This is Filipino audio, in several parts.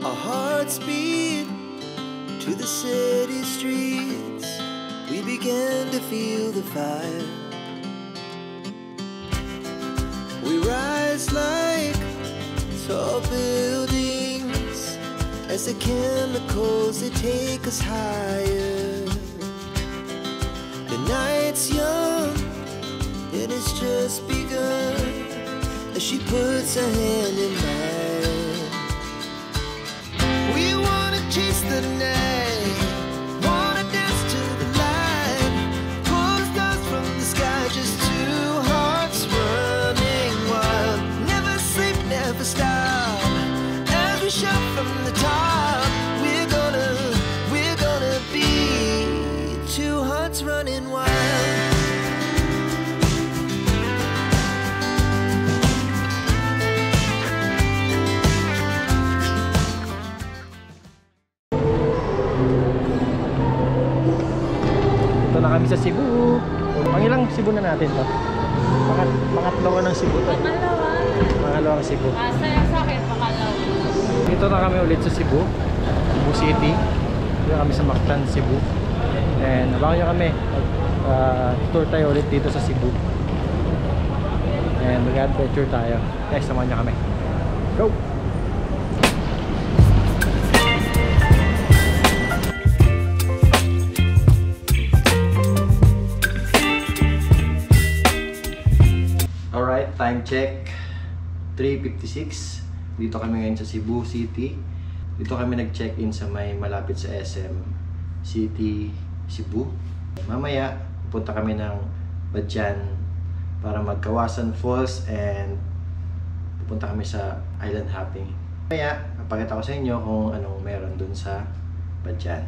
Our hearts beat to the city streets. We began to feel the fire. We rise like tall buildings as the chemicals, they take us higher. The night's young, it has just begun as she puts her hand in mine. We wanna chase the night, wanna dance to the light, pull stars from the sky, just two hearts running wild. Never sleep, never stop, as we shout from the top. We're gonna be two hearts running wild. Ito na kami sa Cebu. Pangilang Cebu na natin to? Pangatlawa ng Cebu to. Pangalawang Cebu. Saya sa akin, pangalawa. Dito na kami ulit sa Cebu, Cebu City. Dito kami sa Mactan, Cebu. And abangan nyo kami. Tour tayo ulit dito sa Cebu. And mag-adventure tayo. Guys, samahan nyo kami. Go! Alright, time check 3:56. Dito kami ngayon sa Cebu City. Dito kami nag-check-in sa may malapit sa SM City, Cebu. Mamaya, pupunta kami ng Badyan para magkawasan Falls and pupunta kami sa island hopping. Mamaya, papakita ko sa inyo kung anong meron dun sa Badyan.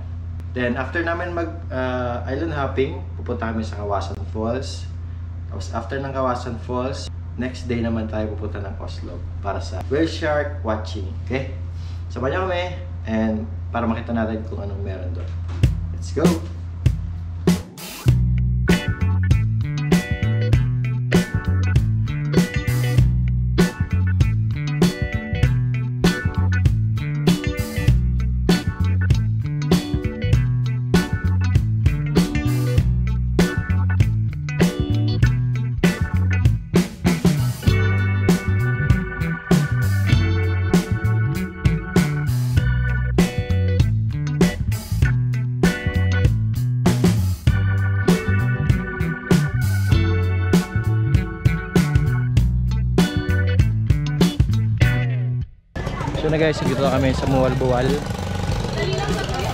Then, after namin mag-island hopping, pupunta kami sa Kawasan Falls. Tapos, after ng Kawasan Falls, next day naman tayo pupunta ng Oslo para sa whale shark watching. Okay? Sabayan niyo kami and para makita natin kung anong meron doon. Let's go! So na guys, dito na kami sa Mualboal.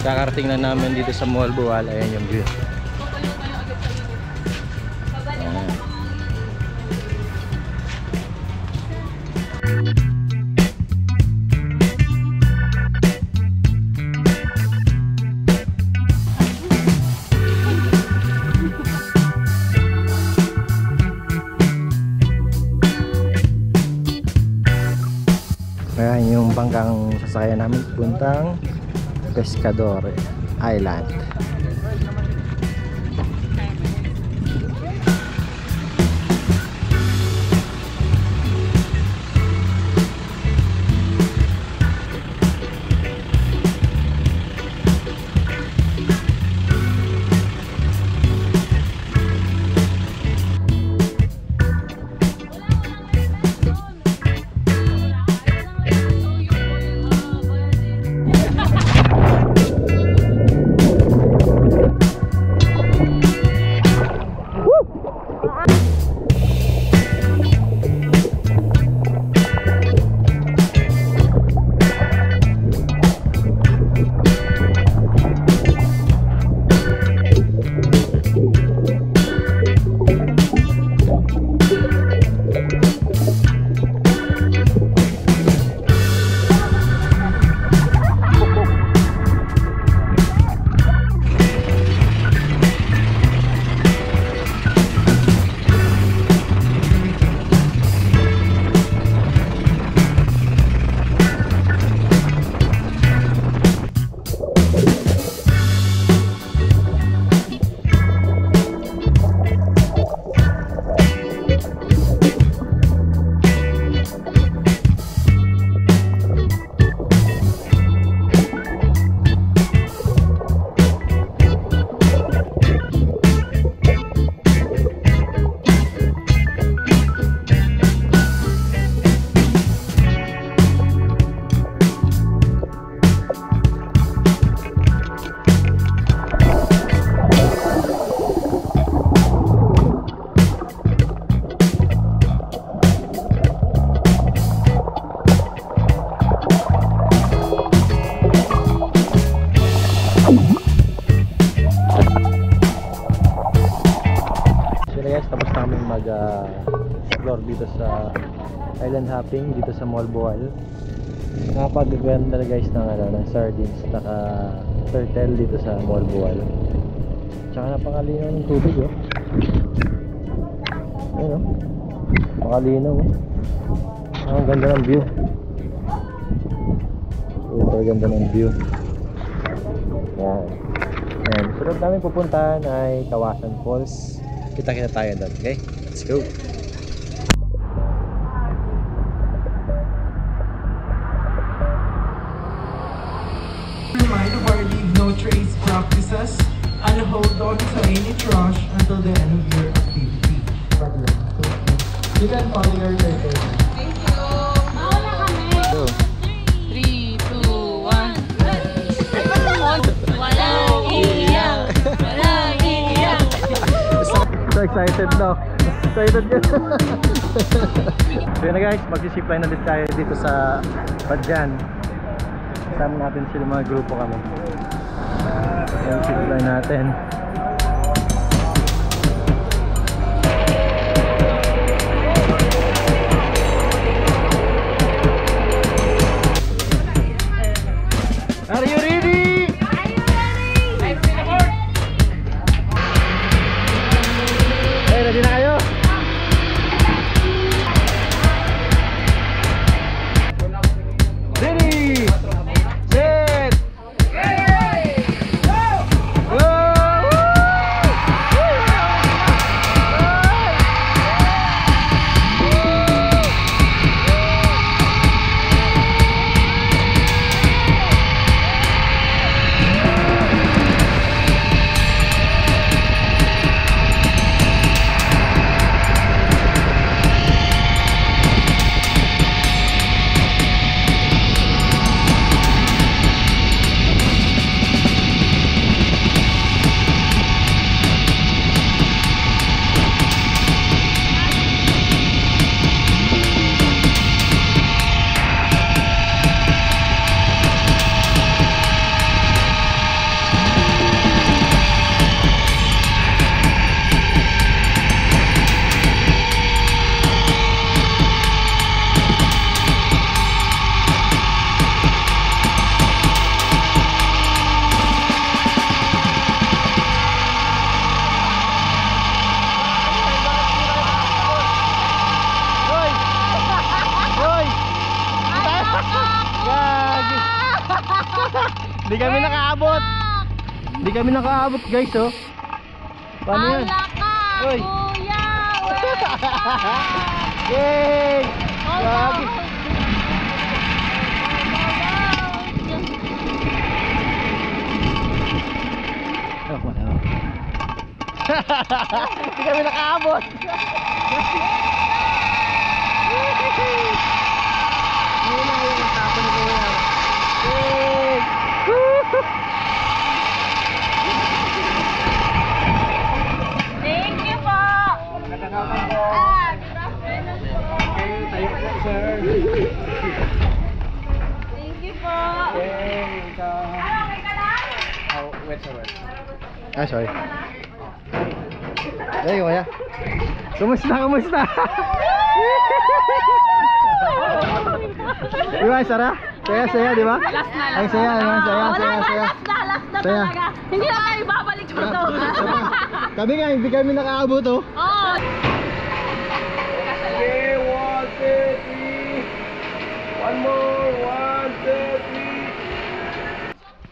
Kakarating na namin dito sa Mualboal. Ayan yung view. Ayan. Ayan yung banggang sasakyan namin puntang Pescador Island. island hopping dito sa Malboal. Nakapag-ganda guys ng, ng sardines naka turtle dito sa Malboal. Tsaka napakalinaw ng tubig oh. Ayun oh. Napakalinaw oh. Ang ganda ng view. Super ganda ng view. Yan. And sunod namin pupuntahan ay Kawasan Falls. Kita-kita tayo doon, okay? Let's go! Remind of our leave no trace practices and hold on to any trash until the end of your activity. You can follow your turtle. Thank you. Mauna kami. Go! 3, 2, 1. Walang iiyak. Walang iiyak. So excited no? Excited ka. So yun na guys, magsisipline na din tayo dito sa Badyan. Kasama natin sila, mga grupo kami. Yung zipline natin. Are you ready? Hey, ready na kayo? Ready! Set! Go! Di kami nakaabot. Di kami nakaabot guys oh. Paano yan? Hoy. Kuya! Yay! Gagi. Oh, wala. Di kami nakaabot. Yun na yung tapon ko yan. Yay! Thank you po! Thank you po! Ah, sorry. Hey, kuya. Kumusta? Kumusta? Di ba, Sarah? Saya, di ba? Last na, Ang saya, ang saya, Wala saya, na, saya. last na Saya. talaga. Hindi na tayo babalik dito. Kami nga, hindi kami nakaabot, oh. Oo. Okay, 1, 2, 3. One more, 1, 2,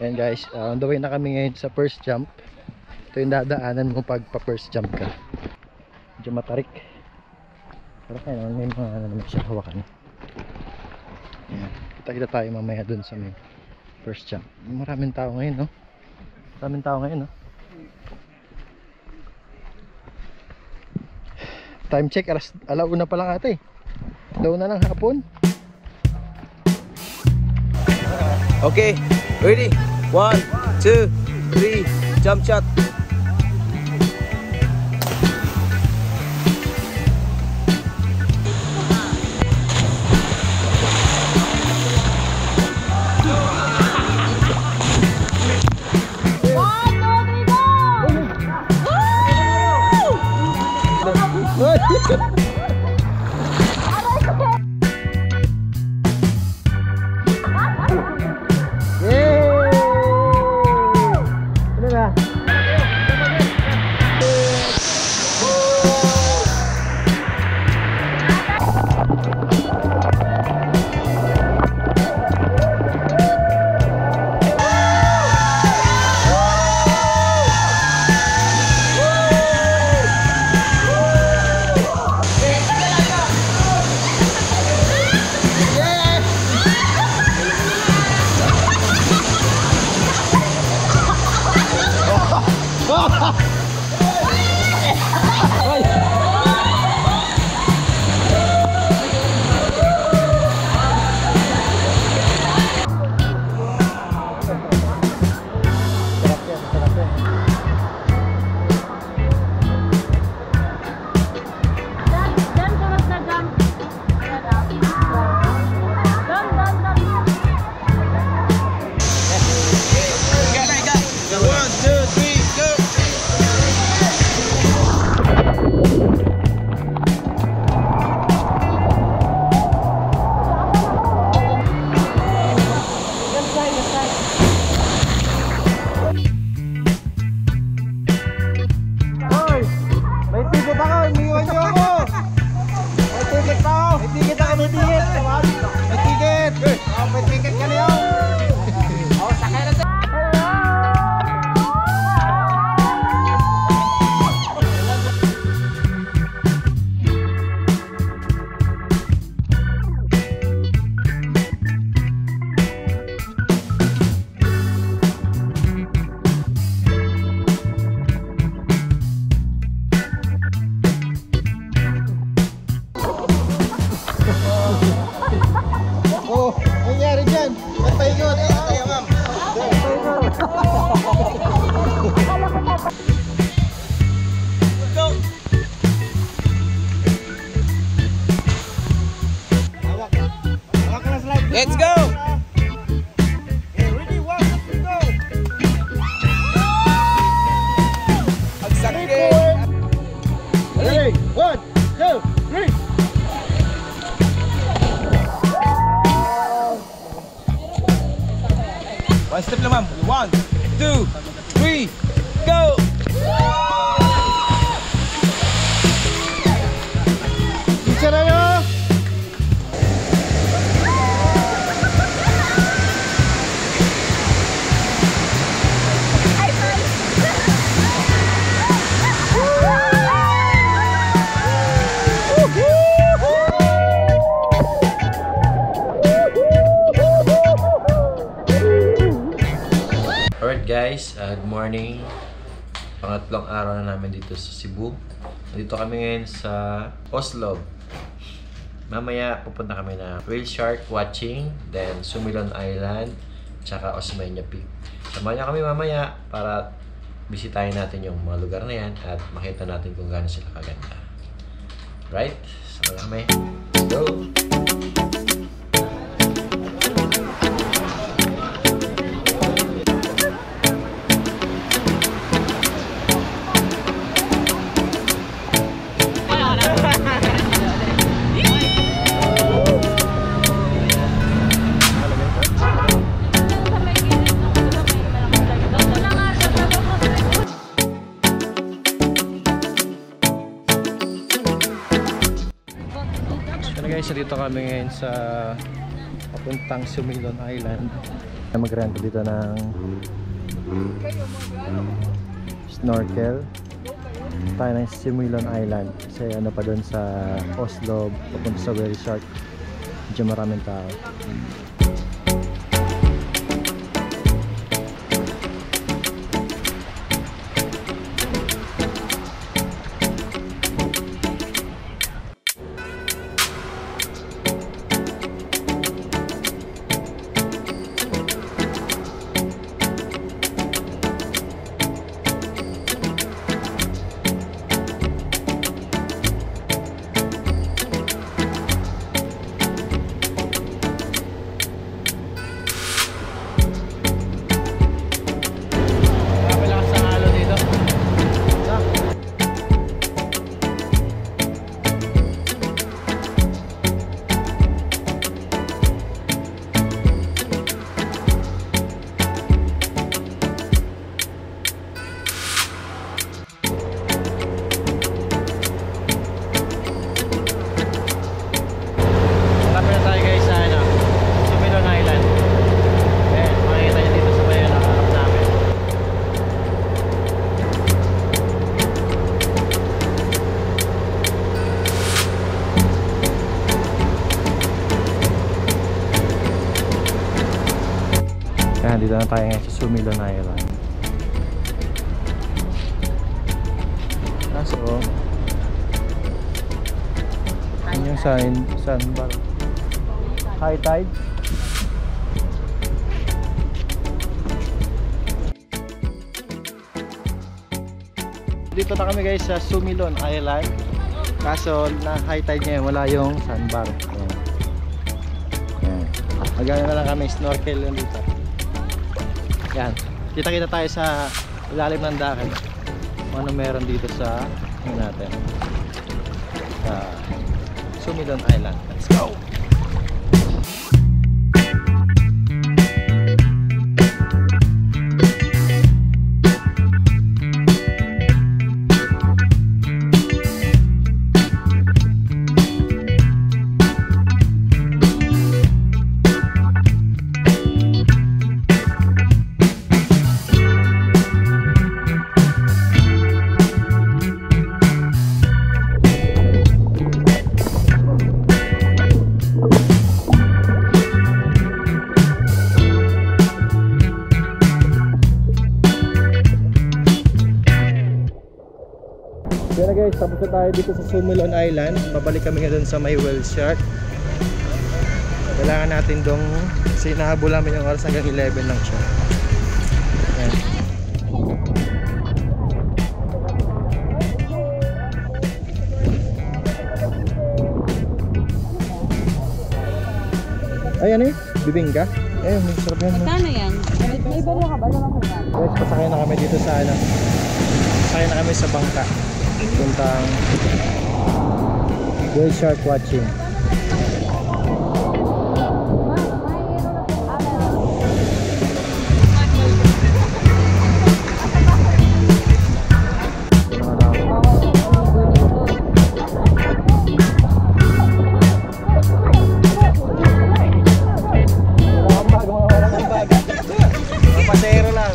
3. Ayan guys, on the way na kami ngayon sa first jump. Ito yung dadaanan mo pag pa first jump ka. Medyo matarik. Pero kaya naman may mga naman siya hawakan. Ayan. Kita tayo mamaya dun sa may first jump. Maraming tao ngayon, no? Maraming tao ngayon, no? Time check, alauna pa lang ate. Alauna ng hapon. Okay, ready? 1, 2, 3, jump shot. Paikot. Tayo, ma'am. Go. Let's go. Ang sakit. Ready? 1, 2, 3. One step lang, ma'am. 1, 2, 3, go! Picture na nyo! Alright guys, good morning. Pangatlong araw na namin dito sa Cebu. Dito kami ngayon sa Oslo. Mamaya pupunta kami na Whale Shark watching, then Sumilon Island, tsaka Osmeña Peak. Samahan niyo kami mamaya para bisitahin natin yung mga lugar na yan at makita natin kung gaano sila kaganda. Right? Samahan kami. Let's go! Guys, dito kami ngayon sa papuntang Sumilon Island. Mag-rent dito ng snorkel tayo ng Sumilon Island kasi ano pa doon sa Oslo papunta sa Whale Shark, medyo maraming tao. Dito na tayo ngayon sa Sumilon Island. So, yun yung sandbar. High tide. Dito na kami guys sa Sumilon Island. Kaso na high tide ngayon, wala yung sandbar. Magana na lang kami snorkel lang dito. Yan, kita-kita tayo sa ilalim ng dagat. Ano meron dito sa natin sa Sumilon Island. Let's go! Kaya guys, tapos na tayo dito sa Sumilon Island. Babalik kami ngayon sa may Whale Shark. kailangan natin dong, kasi nahabol namin yung oras hanggang 11 lang siya. Ayan. Ay, ano yun? Bibingka? Eh, may sarap yan. Magkano yan? May balo ka ba? Guys, pasakay na kami dito sa ano. Pasakay na kami sa bangka. Puntang whale shark watching. Pasero lang.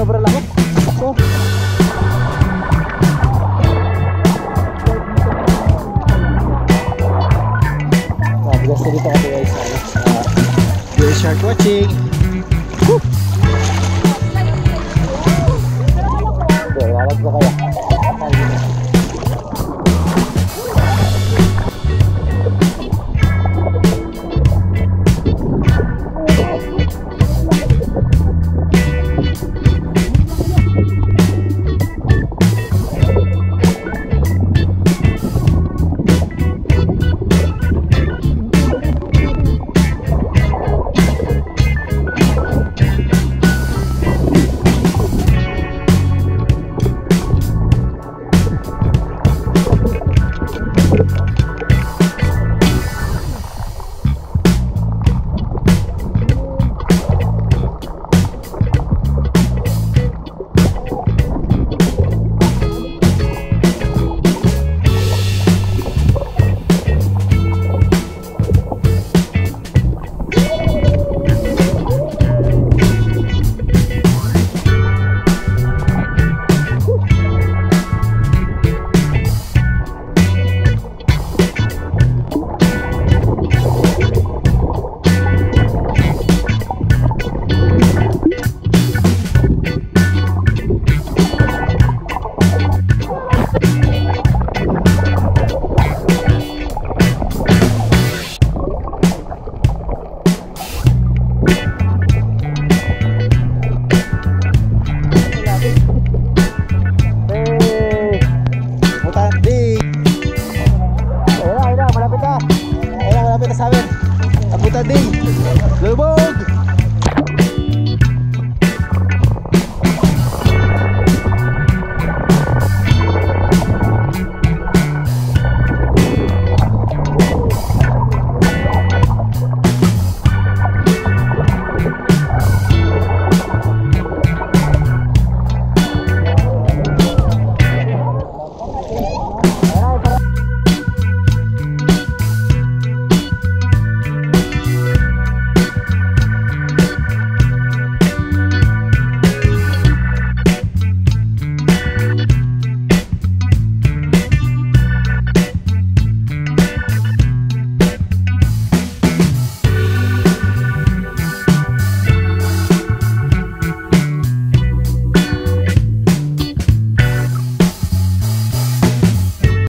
Sobrang laki. So, bigas na dito kami guys sa whale shark watching. Woo! Okay, lalag ba kaya?